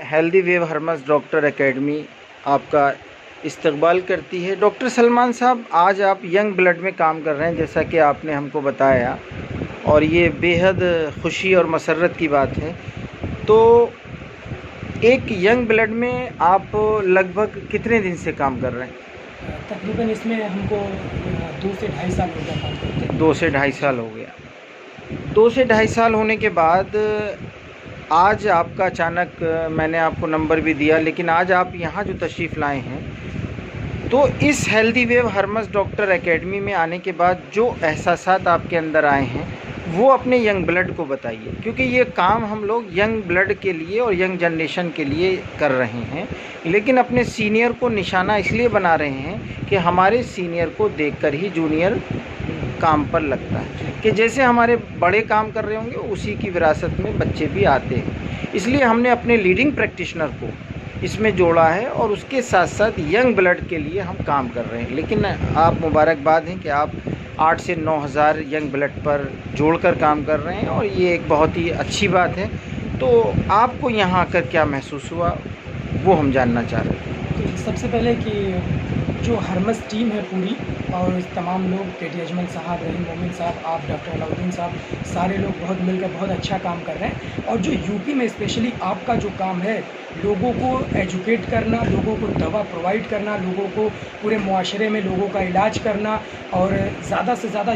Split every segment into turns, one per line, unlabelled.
Healthy wave Hermes doctor academy आपका इस्तकबाल करती है। डॉक्टर सलमान साहब, आज आप यंग ब्लड में काम कर रहे हैं जैसा कि आपने हमको बताया, और ये बेहद खुशी और मसर्रत की बात है। तो एक यंग ब्लड में आप लगभग कितने दिन से काम कर रहे हैं?
तकरीबन इसमें हमको 2 से ढाई साल हो गया काम करते।
2 से ढाई साल हो गया। 2 से ढाई साल होने के बाद आज आपका अचानक, मैंने आपको नंबर भी दिया, लेकिन आज आप यहाँ जो तशरीफ़ लाए हैं, तो इस healthy wave Hermes doctor academy में आने के बाद जो एहसासात आपके अंदर आए हैं वो अपने यंग ब्लड को बताइए, क्योंकि ये काम हम लोग यंग ब्लड के लिए और यंग जनरेशन के लिए कर रहे हैं, लेकिन अपने सीनियर को निशाना इसलिए बना रहे हैं कि हमारे सीनियर को देखकर ही जूनियर काम पर लगता है, कि जैसे हमारे बड़े काम कर रहे होंगे उसी की विरासत में बच्चे भी आते हैं। इसलिए हमने अपने लीडिंग प्रैक्टिशनर को इसमें जोड़ा है और उसके साथ साथ यंग ब्लड के लिए हम काम कर रहे हैं। लेकिन आप मुबारकबाद हैं कि आप 8 से 9 हज़ार यंग ब्लड पर जोड़कर काम कर रहे हैं, और ये एक बहुत ही अच्छी बात है। तो आपको यहाँ आकर क्या महसूस हुआ, वो हम जानना चाह रहे हैं।
तो सबसे पहले कि जो हर्मस टीम है पूरी, और तमाम लोग, केटी अजमल साहब, रहीम मोमिन साहब, आप डॉक्टर अलाउद्दीन साहब, सारे लोग बहुत मिलकर बहुत अच्छा काम कर रहे हैं। और जो यूपी में स्पेशली आपका जो काम है, लोगों को एजुकेट करना, लोगों को दवा प्रोवाइड करना, लोगों को पूरे मुआशरे में लोगों का इलाज करना, और ज़्यादा से ज़्यादा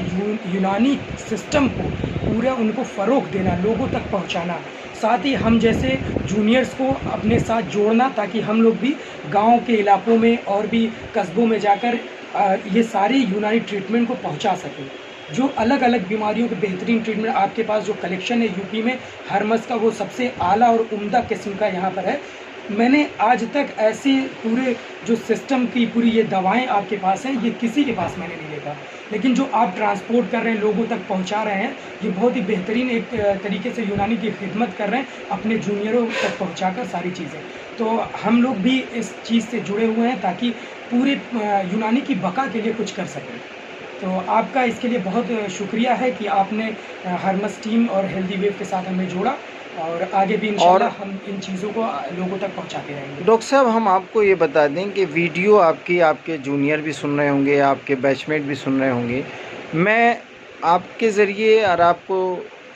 यूनानी सिस्टम को पूरा उनको फ़रोग़ देना, लोगों तक पहुँचाना, साथ ही हम जैसे जूनियर्स को अपने साथ जोड़ना, ताकि हम लोग भी गांव के इलाकों में और भी कस्बों में जाकर ये सारी यूनानी ट्रीटमेंट को पहुंचा सकें। जो अलग अलग बीमारियों के बेहतरीन ट्रीटमेंट आपके पास जो कलेक्शन है यूपी में हर्मस का, वो सबसे आला और उम्दा किस्म का यहाँ पर है। मैंने आज तक ऐसे पूरे जो सिस्टम की पूरी ये दवाएं आपके पास हैं, ये किसी के पास मैंने नहीं देखा। लेकिन जो आप ट्रांसपोर्ट कर रहे हैं, लोगों तक पहुंचा रहे हैं, ये बहुत ही बेहतरीन एक तरीके से यूनानी की खिदमत कर रहे हैं, अपने जूनियरों तक पहुंचाकर सारी चीज़ें। तो हम लोग भी इस चीज़ से जुड़े हुए हैं ताकि पूरे यूनानी की बका के लिए कुछ कर सकें। तो आपका इसके लिए बहुत शुक्रिया है कि आपने हर्मस टीम और हेल्दी वेव के साथ हमें जोड़ा, और आगे भी इंशाल्लाह हम इन चीज़ों को लोगों तक पहुंचाते रहेंगे।
डॉक्टर साहब, हम आपको ये बता दें कि वीडियो आपके जूनियर भी सुन रहे होंगे, आपके बैचमेट भी सुन रहे होंगे। मैं आपके ज़रिए और आपको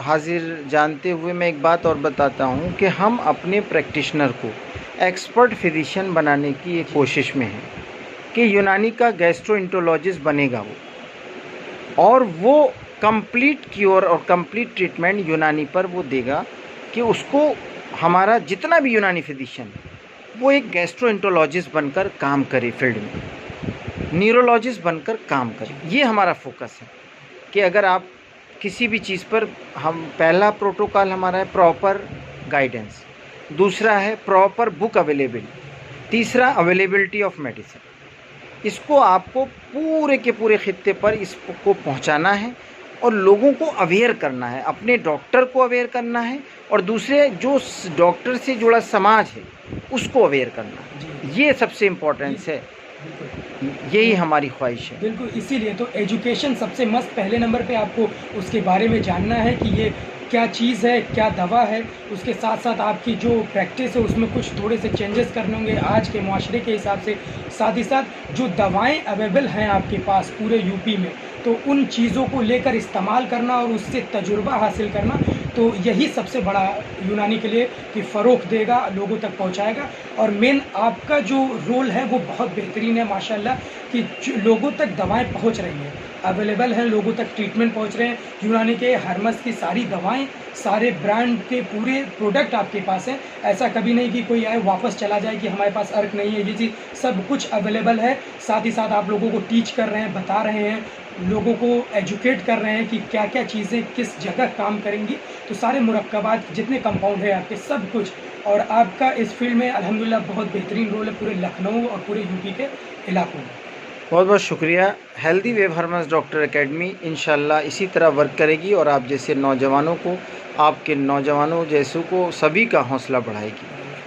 हाजिर जानते हुए मैं एक बात और बताता हूँ कि हम अपने प्रैक्टिशनर को एक्सपर्ट फिजिशियन बनाने की एक कोशिश में हैं कि यूनानी का गैस्ट्रोएंटरोलॉजिस्ट बनेगा वो, और वो कंप्लीट क्योर और कंप्लीट ट्रीटमेंट यूनानी पर वो देगा, कि उसको हमारा जितना भी यूनानी फिजिशियन वो एक गैस्ट्रोएंटरोलॉजिस्ट बनकर काम करे, फील्ड में न्यूरोलॉजिस्ट बनकर काम करे। ये हमारा फोकस है कि अगर आप किसी भी चीज़ पर, हम पहला प्रोटोकॉल हमारा है प्रॉपर गाइडेंस, दूसरा है प्रॉपर बुक अवेलेबिलिटी, तीसरा अवेलेबिलिटी ऑफ मेडिसिन। इसको आपको पूरे के पूरे खित्ते पर इसको पहुंचाना है और लोगों को अवेयर करना है, अपने डॉक्टर को अवेयर करना है, और दूसरे जो डॉक्टर से जुड़ा समाज है उसको अवेयर करना है। ये सबसे इम्पोर्टेंस है, यही हमारी ख्वाहिश है।
बिल्कुल, इसीलिए तो एजुकेशन सबसे मस्त पहले नंबर पे आपको उसके बारे में जानना है कि ये क्या चीज़ है, क्या दवा है। उसके साथ साथ आपकी जो प्रैक्टिस है उसमें कुछ थोड़े से चेंजेस करने होंगे आज के मुआशरे के हिसाब से। साथ ही साथ जो दवाएं अवेलेबल हैं आपके पास पूरे यूपी में, तो उन चीज़ों को लेकर इस्तेमाल करना और उससे तजुर्बा हासिल करना, तो यही सबसे बड़ा यूनानी के लिए कि फ़रोग़ देगा, लोगों तक पहुंचाएगा। और मेन आपका जो रोल है वो बहुत बेहतरीन है माशाल्लाह, कि लोगों तक दवाएं पहुंच रही हैं, अवेलेबल हैं, लोगों तक ट्रीटमेंट पहुंच रहे हैं। यूनानी के हर्मस की सारी दवाएं, सारे ब्रांड के पूरे प्रोडक्ट आपके पास हैं। ऐसा कभी नहीं कि कोई आए वापस चला जाए कि हमारे पास अर्क नहीं है, ये चीज़ सब कुछ अवेलेबल है। साथ ही साथ आप लोगों को टीच कर रहे हैं, बता रहे हैं, लोगों को एजुकेट कर रहे हैं कि क्या क्या चीज़ें किस जगह काम करेंगी। तो सारे मुरक्कबात जितने कंपाउंड है आपके, सब कुछ, और आपका इस फील्ड में अल्हम्दुलिल्लाह बहुत बेहतरीन रोल है पूरे लखनऊ और पूरे यूपी के इलाकों में।
बहुत बहुत शुक्रिया। Healthy wave Hermes doctor academy इंशाल्लाह इसी तरह वर्क करेगी और आप जैसे नौजवानों को, आपके नौजवानों जैसों को, सभी का हौसला बढ़ाएगी।